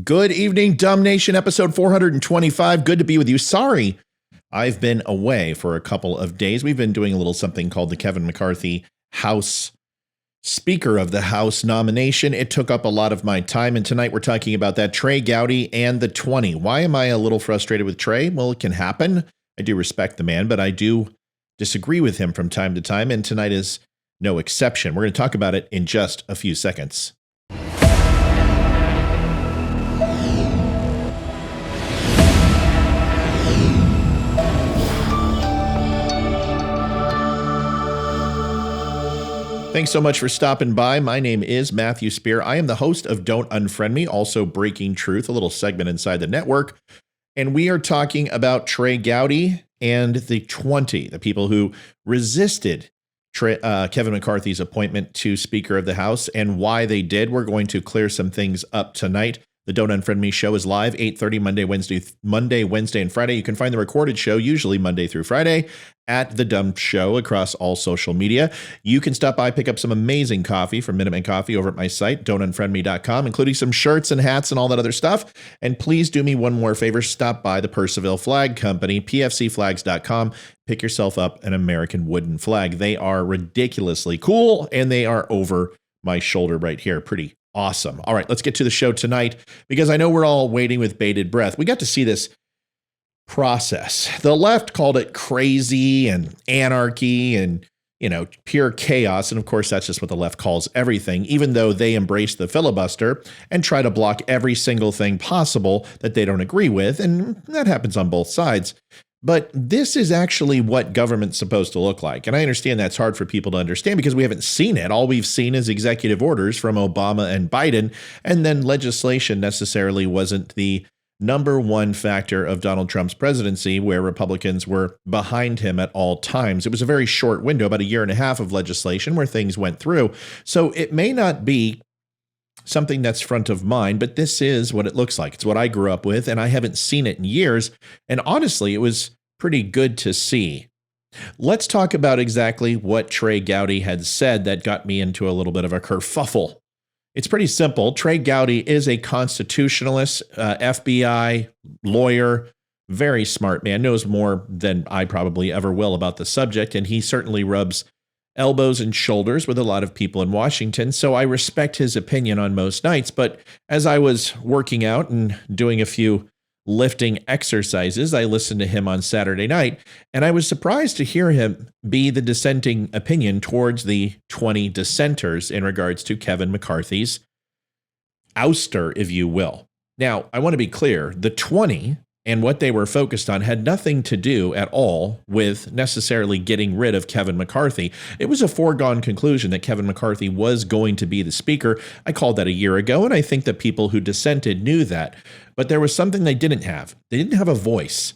Good evening, Dumb Nation, episode 425. Good to be with you. Sorry, I've been away for a couple of days. We've been doing a little something called the Kevin McCarthy House Speaker of the House nomination. It took up a lot of my time, and tonight we're talking about that. Trey Gowdy and the 20. Why am I a little frustrated with Trey? Well, it can happen. I do respect the man, but I do disagree with him from time to time, and tonight is no exception. We're going to talk about it in just a few seconds. Thanks so much for stopping by. My name is Matthew Spear. I am the host of Don't Unfriend Me, also Breaking Truth, a little segment inside the network. And we are talking about Trey Gowdy and the 20, the people who resisted Kevin McCarthy's appointment to Speaker of the House and why they did. We're going to clear some things up tonight. The Don't Unfriend Me show is live 8:30 Monday, Wednesday, and Friday. You can find the recorded show usually Monday through Friday at the DUM Show across all social media. You can stop by, pick up some amazing coffee from Minuteman Coffee over at my site, don'tunfriendme.com, including some shirts and hats and all that other stuff. And please do me one more favor. Stop by the Purcellville Flag Company, pfcflags.com. Pick yourself up an American wooden flag. They are ridiculously cool, and they are over my shoulder right here. Pretty awesome. All right, let's get to the show tonight because I know we're all waiting with bated breath. We got to see this process. The left called it crazy and anarchy and, pure chaos. And of course, that's just what the left calls everything, even though they embrace the filibuster and try to block every single thing possible that they don't agree with. And that happens on both sides. But this is actually what government's supposed to look like. And I understand that's hard for people to understand because we haven't seen it. All we've seen is executive orders from Obama and Biden. And then legislation necessarily wasn't the number one factor of Donald Trump's presidency, where Republicans were behind him at all times. It was a very short window, about a year and a half of legislation where things went through. So it may not be something that's front of mind, but this is what it looks like. It's what I grew up with, and I haven't seen it in years. And honestly, it was pretty good to see. Let's talk about exactly what Trey Gowdy had said that got me into a little bit of a kerfuffle. It's pretty simple. Trey Gowdy is a constitutionalist, FBI lawyer, very smart man, knows more than I probably ever will about the subject, and he certainly rubs elbows and shoulders with a lot of people in Washington, so I respect his opinion on most nights. But as I was working out and doing a few lifting exercises, I listened to him on Saturday night, and I was surprised to hear him be the dissenting opinion towards the 20 dissenters in regards to Kevin McCarthy's ouster, if you will. Now, I want to be clear, the 20 and what they were focused on had nothing to do at all with necessarily getting rid of Kevin McCarthy. It was a foregone conclusion that Kevin McCarthy was going to be the speaker. I called that a year ago, and I think that people who dissented knew that. But there was something they didn't have. They didn't have a voice.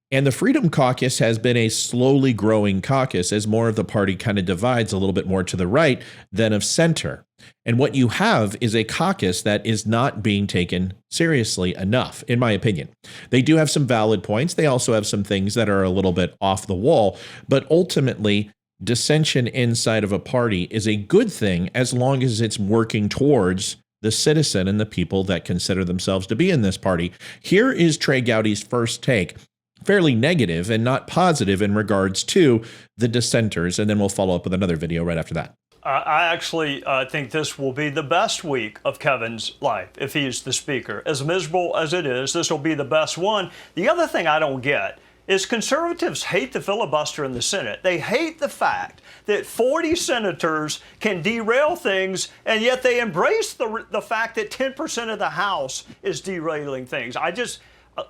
And the Freedom Caucus has been a slowly growing caucus as more of the party kind of divides a little bit more to the right than of center. And what you have is a caucus that is not being taken seriously enough, in my opinion. They do have some valid points. They also have some things that are a little bit off the wall. But ultimately, dissension inside of a party is a good thing as long as it's working towards the citizen and the people that consider themselves to be in this party. Here is Trey Gowdy's first take. Fairly negative and not positive in regards to the dissenters. And then we'll follow up with another video right after that. I actually think this will be the best week of Kevin's life if he's the speaker. As miserable as it is, this will be the best one. The other thing I don't get is conservatives hate the filibuster in the Senate. They hate the fact that 40 senators can derail things, and yet they embrace the fact that 10% of the House is derailing things.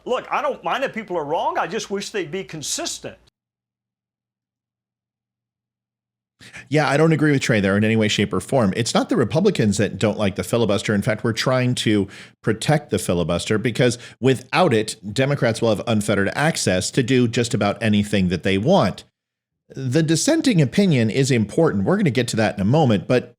Look, I don't mind if people are wrong. I just wish they'd be consistent. Yeah, I don't agree with Trey there in any way, shape, or form. It's not the Republicans that don't like the filibuster. In fact, we're trying to protect the filibuster because without it, Democrats will have unfettered access to do just about anything that they want. The dissenting opinion is important. We're going to get to that in a moment, but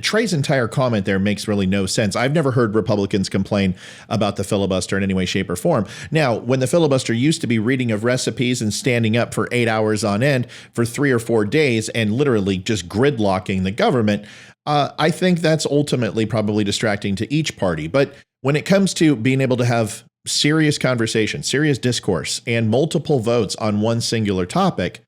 Trey's entire comment there makes really no sense. I've never heard Republicans complain about the filibuster in any way, shape, or form. Now, when the filibuster used to be reading of recipes and standing up for 8 hours on end for 3 or 4 days and literally just gridlocking the government, I think that's ultimately probably distracting to each party. But when it comes to being able to have serious conversation, serious discourse, and multiple votes on one singular topic,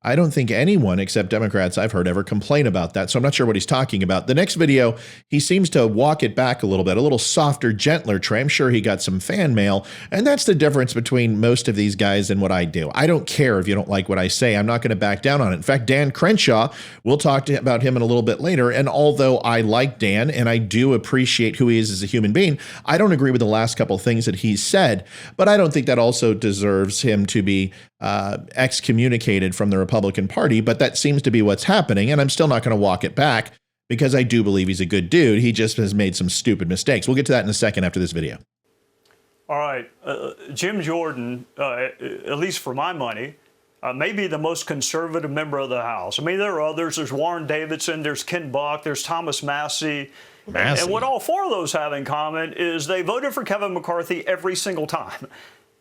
I don't think anyone except Democrats I've heard ever complain about that. So I'm not sure what he's talking about. The next video, he seems to walk it back a little softer, gentler. Trey, I'm sure he got some fan mail. And that's the difference between most of these guys and what I do. I don't care if you don't like what I say. I'm not going to back down on it. In fact, Dan Crenshaw, we'll talk about him in a little bit later. And although I like Dan and I do appreciate who he is as a human being, I don't agree with the last couple of things that he's said. But I don't think that also deserves him to be excommunicated from the Republican Party, but that seems to be what's happening, and I'm still not going to walk it back because I do believe he's a good dude. He just has made some stupid mistakes. We'll get to that in a second after this video. All right, Jim Jordan, at least for my money, may be the most conservative member of the House. I mean, there are others. There's Warren Davidson, there's Ken Buck, there's Thomas Massey. And what all four of those have in common is they voted for Kevin McCarthy every single time.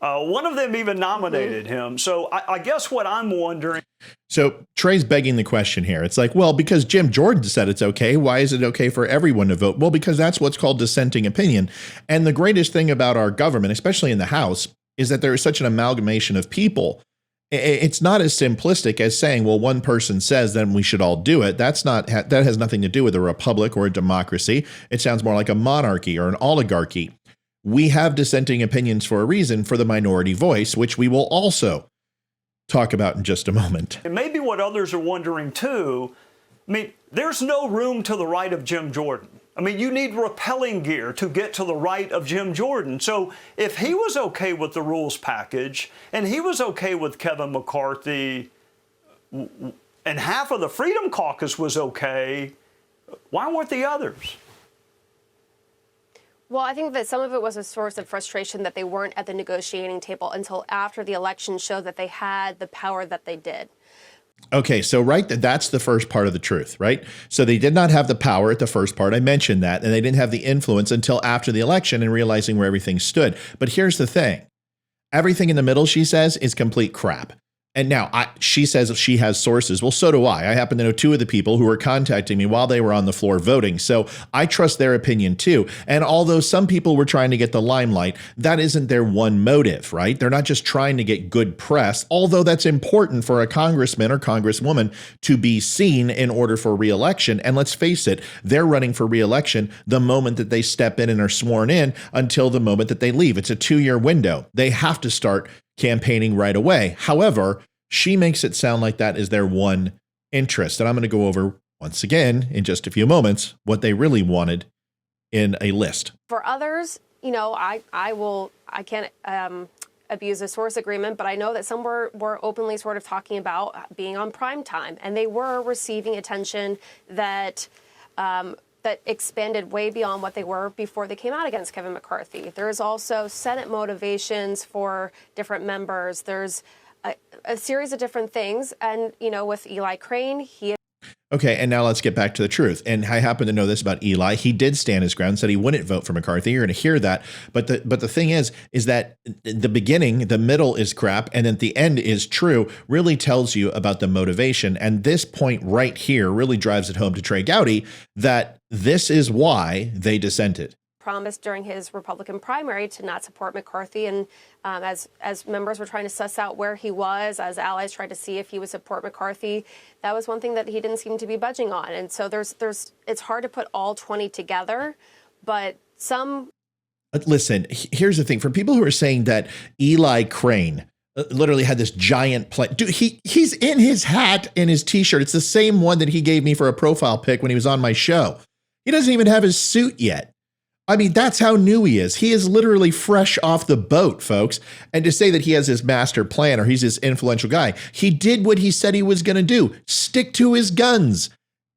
One of them even nominated him. So I guess what I'm wondering. So Trey's begging the question here. It's like, well, because Jim Jordan said it's okay, why is it okay for everyone to vote? Well, because that's what's called dissenting opinion. And the greatest thing about our government, especially in the House, is that there is such an amalgamation of people. It's not as simplistic as saying, well, one person says, then we should all do it. That has nothing to do with a republic or a democracy. It sounds more like a monarchy or an oligarchy. We have dissenting opinions for a reason, for the minority voice, which we will also talk about in just a moment. And maybe what others are wondering too, I mean, there's no room to the right of Jim Jordan. I mean, you need rappelling gear to get to the right of Jim Jordan. So if he was okay with the rules package and he was okay with Kevin McCarthy and half of the Freedom Caucus was okay, why weren't the others? Well, I think that some of it was a source of frustration that they weren't at the negotiating table until after the election showed that they had the power that they did. Okay, so that's the first part of the truth, right? So they did not have the power at the first part. I mentioned that, and they didn't have the influence until after the election and realizing where everything stood. But here's the thing. Everything in the middle, she says, is complete crap. And now she says she has sources. Well, so do I. I happen to know two of the people who were contacting me while they were on the floor voting. So I trust their opinion too. And although some people were trying to get the limelight, that isn't their one motive, right? They're not just trying to get good press, although that's important for a congressman or congresswoman to be seen in order for re-election. And let's face it, they're running for re-election the moment that they step in and are sworn in until the moment that they leave. It's a 2-year window. They have to start campaigning right away. However, she makes it sound like that is their one interest. And I'm going to go over once again in just a few moments what they really wanted in a list. For others, you know, I can't abuse a source agreement, but I know that some were openly sort of talking about being on prime time, and they were receiving attention that that expanded way beyond what they were before they came out against Kevin McCarthy. There's also Senate motivations for different members. There's a series of different things. And, you know, with Eli Crane, Okay, and now let's get back to the truth. And I happen to know this about Eli. He did stand his ground, said he wouldn't vote for McCarthy. You're going to hear that. But the thing is that the beginning, the middle is crap, and then the end is true, really tells you about the motivation. And this point right here really drives it home to Trey Gowdy that this is why they dissented. Promised during his Republican primary to not support McCarthy, and as members were trying to suss out where he was, as allies tried to see if he would support McCarthy, that was one thing that he didn't seem to be budging on. And so it's hard to put all 20 together, but some. Listen, here's the thing: for people who are saying that Eli Crane literally had this giant plan. Dude, he's in his hat and his T-shirt. It's the same one that he gave me for a profile pic when he was on my show. He doesn't even have his suit yet. I mean, that's how new he is. He is literally fresh off the boat, folks. And to say that he has his master plan or he's this influential guy, he did what he said he was going to do. Stick to his guns.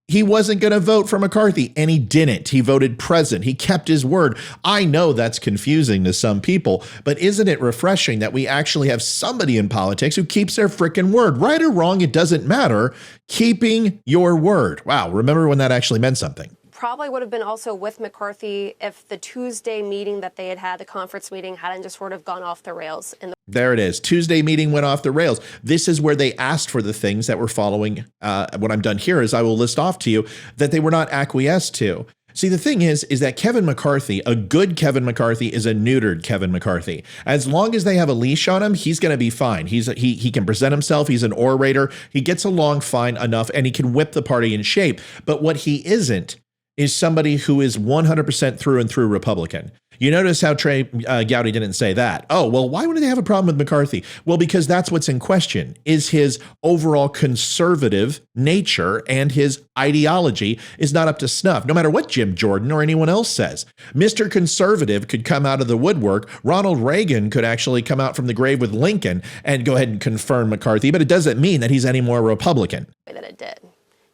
He wasn't going to vote for McCarthy, and he didn't. He voted present. He kept his word. I know that's confusing to some people, but isn't it refreshing that we actually have somebody in politics who keeps their frickin' word? Right or wrong, it doesn't matter. Keeping your word. Wow, remember when that actually meant something. Probably would have been also with McCarthy if the Tuesday meeting that they had, the conference meeting, hadn't just sort of gone off the rails. There it is. Tuesday meeting went off the rails. This is where they asked for the things that were following. What I'm done here is I will list off to you that they were not acquiesced to. See, the thing is that Kevin McCarthy, a good Kevin McCarthy, is a neutered Kevin McCarthy. As long as they have a leash on him, he's going to be fine. He can present himself. He's an orator. He gets along fine enough, and he can whip the party in shape. But what he isn't is somebody who is 100% through and through Republican. You notice how Trey Gowdy didn't say that. Oh, well, why would they have a problem with McCarthy? Well, because that's what's in question, is his overall conservative nature, and his ideology is not up to snuff, no matter what Jim Jordan or anyone else says. Mr. Conservative could come out of the woodwork. Ronald Reagan could actually come out from the grave with Lincoln and go ahead and confirm McCarthy, but it doesn't mean that he's any more Republican. That it did,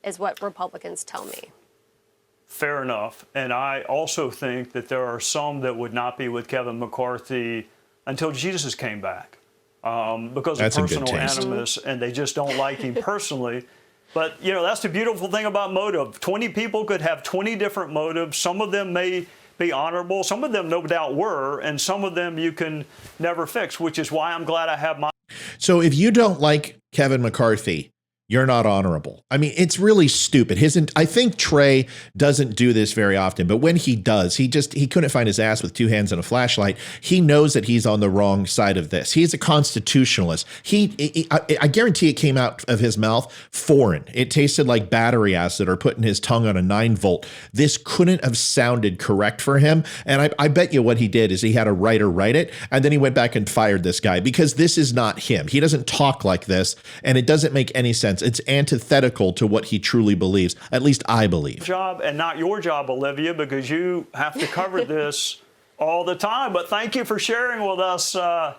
is what Republicans tell me. Fair enough. And I also think that there are some that would not be with Kevin McCarthy until Jesus came back because of personal animus, and they just don't like him personally. But, you know, that's the beautiful thing about motive. 20 people could have 20 different motives. Some of them may be honorable. Some of them no doubt were, and some of them you can never fix, which is why I'm glad I have my... So if you don't like Kevin McCarthy, you're not honorable. I mean, it's really stupid. I think Trey doesn't do this very often, but when he does, he couldn't find his ass with two hands and a flashlight. He knows that he's on the wrong side of this. He's a constitutionalist. I guarantee it came out of his mouth foreign. It tasted like battery acid or putting his tongue on a 9-volt. This couldn't have sounded correct for him. And I bet you what he did is he had a writer write it, and then he went back and fired this guy, because this is not him. He doesn't talk like this, and it doesn't make any sense. It's antithetical to what he truly believes. At least I believe. Job, and not your job, Olivia, because you have to cover this all the time. But thank you for sharing with us the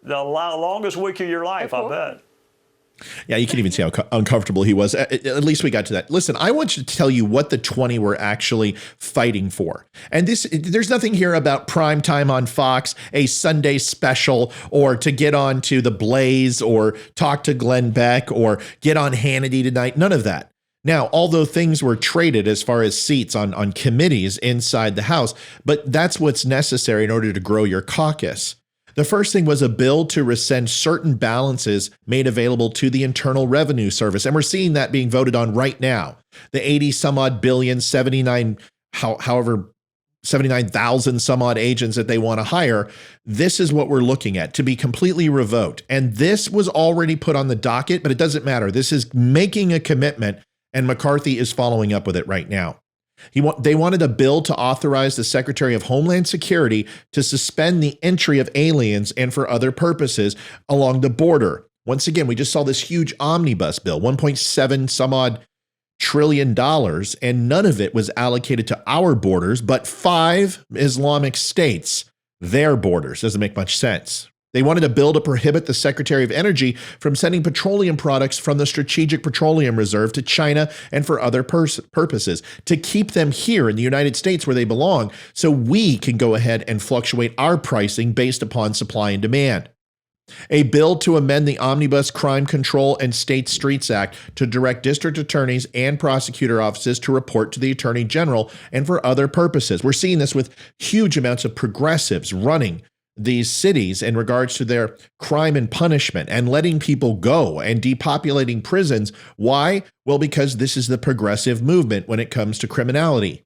longest week of your life, I bet. Yeah, you can even see how uncomfortable he was. At least we got to that. Listen, I want you to tell you what the 20 were actually fighting for. And there's nothing here about prime time on Fox, a Sunday special, or to get on to The Blaze, or talk to Glenn Beck, or get on Hannity tonight. None of that. Now, although things were traded as far as seats on committees inside the House, but that's what's necessary in order to grow your caucus. The first thing was a bill to rescind certain balances made available to the Internal Revenue Service. And we're seeing that being voted on right now. The 80 some odd billion, 79,000 some odd agents that they want to hire. This is what we're looking at, to be completely revoked. And this was already put on the docket, but it doesn't matter. This is making a commitment, and McCarthy is following up with it right now. They wanted a bill to authorize the Secretary of Homeland Security to suspend the entry of aliens and for other purposes along the border. Once again, we just saw this huge omnibus bill, $1.7 some odd trillion, and none of it was allocated to our borders, but 5 Islamic states, their borders. Doesn't make much sense. They wanted a bill to prohibit the Secretary of Energy from sending petroleum products from the Strategic Petroleum Reserve to China and for other purposes, to keep them here in the United States where they belong, so we can go ahead and fluctuate our pricing based upon supply and demand. A bill to amend the Omnibus Crime Control and State Streets Act to direct district attorneys and prosecutor offices to report to the Attorney General and for other purposes. We're seeing this with huge amounts of progressives running these cities in regards to their crime and punishment and letting people go and depopulating prisons. Why? Well, because this is the progressive movement when it comes to criminality.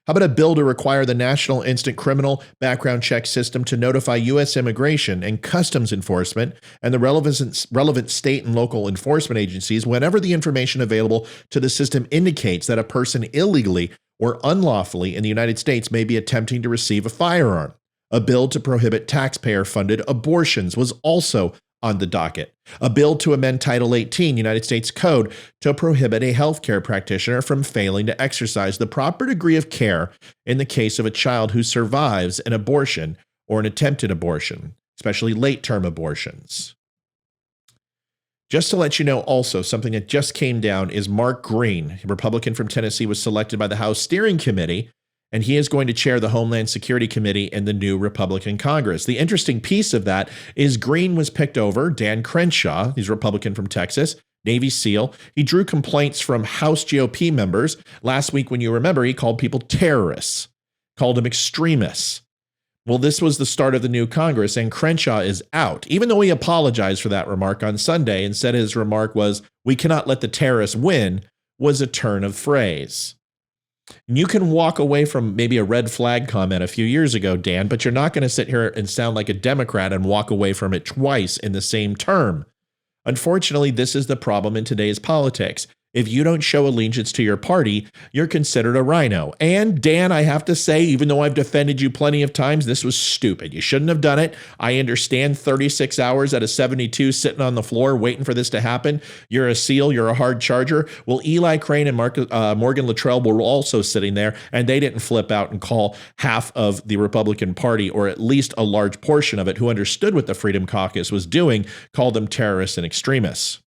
How about a bill to require the National Instant Criminal Background Check System to notify U.S. Immigration and Customs Enforcement and the relevant state and local enforcement agencies whenever the information available to the system indicates that a person illegally or unlawfully in the United States may be attempting to receive a firearm. A bill to prohibit taxpayer-funded abortions was also on the docket. A bill to amend Title 18 United States Code to prohibit a healthcare practitioner from failing to exercise the proper degree of care in the case of a child who survives an abortion or an attempted abortion, especially late-term abortions. Just to let you know also, something that just came down is Mark Green, a Republican from Tennessee, was selected by the House Steering Committee, and he is going to chair the Homeland Security Committee in the new Republican Congress. The interesting piece of that is Green was picked over Dan Crenshaw, he's a Republican from Texas, Navy SEAL. He drew complaints from House GOP members. Last week, when you remember, he called people terrorists, called them extremists. Well, this was the start of the new Congress, and Crenshaw is out, even though he apologized for that remark on Sunday and said his remark was, "We cannot let the terrorists win," was a turn of phrase. You can walk away from maybe a red flag comment a few years ago, Dan, but you're not going to sit here and sound like a Democrat and walk away from it twice in the same term. Unfortunately, this is the problem in today's politics. If you don't show allegiance to your party, you're considered a rhino. And Dan, I have to say, even though I've defended you plenty of times, this was stupid. You shouldn't have done it. I understand 36 hours out of 72 sitting on the floor waiting for this to happen. You're a SEAL. You're a hard charger. Well, Eli Crane and Morgan Luttrell were also sitting there, and they didn't flip out and call half of the Republican Party, or at least a large portion of it, who understood what the Freedom Caucus was doing, called them terrorists and extremists.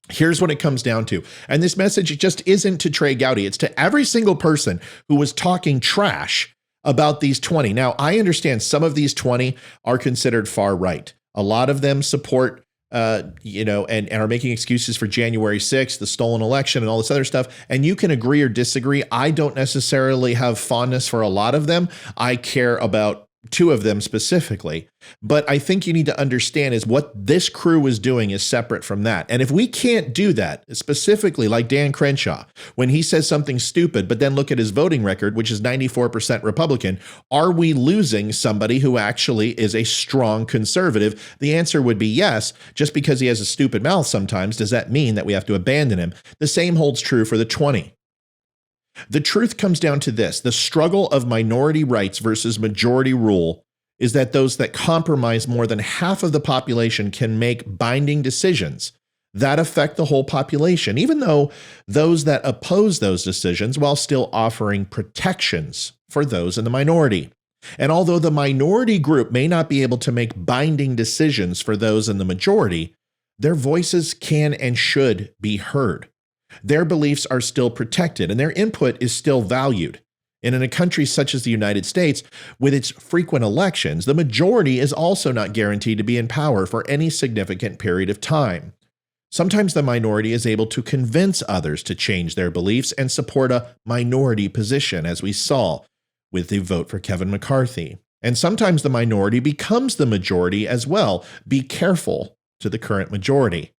Here's what it comes down to. And this message just isn't to Trey Gowdy. It's to every single person who was talking trash about these 20. Now, I understand some of these 20 are considered far right. A lot of them support, and are making excuses for January 6th, the stolen election, and all this other stuff. And you can agree or disagree. I don't necessarily have fondness for a lot of them. I care about two of them specifically. But I think you need to understand is what this crew is doing is separate from that. And if we can't do that, specifically like Dan Crenshaw, when he says something stupid, but then look at his voting record, which is 94% Republican, are we losing somebody who actually is a strong conservative? The answer would be yes. Just because he has a stupid mouth sometimes, does that mean that we have to abandon him? The same holds true for the 20. The truth comes down to this. The struggle of minority rights versus majority rule is that those that compromise more than half of the population can make binding decisions that affect the whole population, even though those that oppose those decisions while still offering protections for those in the minority. And although the minority group may not be able to make binding decisions for those in the majority, their voices can and should be heard. Their beliefs are still protected and their input is still valued. And in a country such as the United States, with its frequent elections, the majority is also not guaranteed to be in power for any significant period of time. Sometimes the minority is able to convince others to change their beliefs and support a minority position, as we saw with the vote for Kevin McCarthy. And sometimes the minority becomes the majority as well. Be careful to the current majority.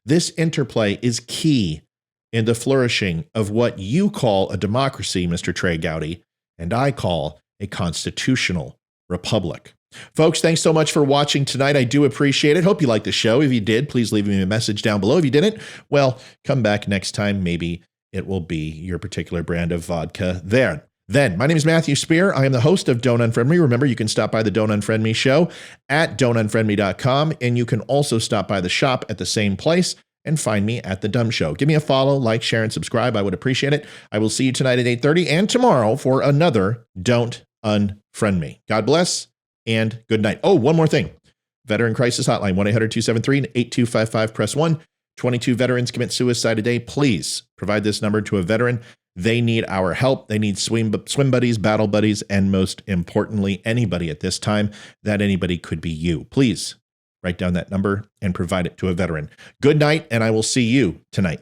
This interplay is key in the flourishing of what you call a democracy, Mr. Trey Gowdy, and I call a constitutional republic. Folks, thanks so much for watching tonight. I do appreciate it. Hope you liked the show. If you did, please leave me a message down below. If you didn't, well, come back next time. Maybe it will be your particular brand of vodka there. Then, my name is Matthew Spear. I am the host of Don't Unfriend Me. Remember, you can stop by the Don't Unfriend Me show at don'tunfriendme.com, and you can also stop by the shop at the same place and find me at the DUM Show. Give me a follow, like, share, and subscribe. I would appreciate it. I will see you tonight at 8:30 and tomorrow for another Don't Unfriend Me. God bless and good night. Oh, one more thing. Veteran Crisis Hotline, 1-800-273-8255, press 1. 22 veterans commit suicide a day. Please provide this number to a veteran. They need our help. They need swim buddies, battle buddies, and most importantly, anybody at this time. That anybody could be you. Please write down that number and provide it to a veteran. Good night, and I will see you tonight.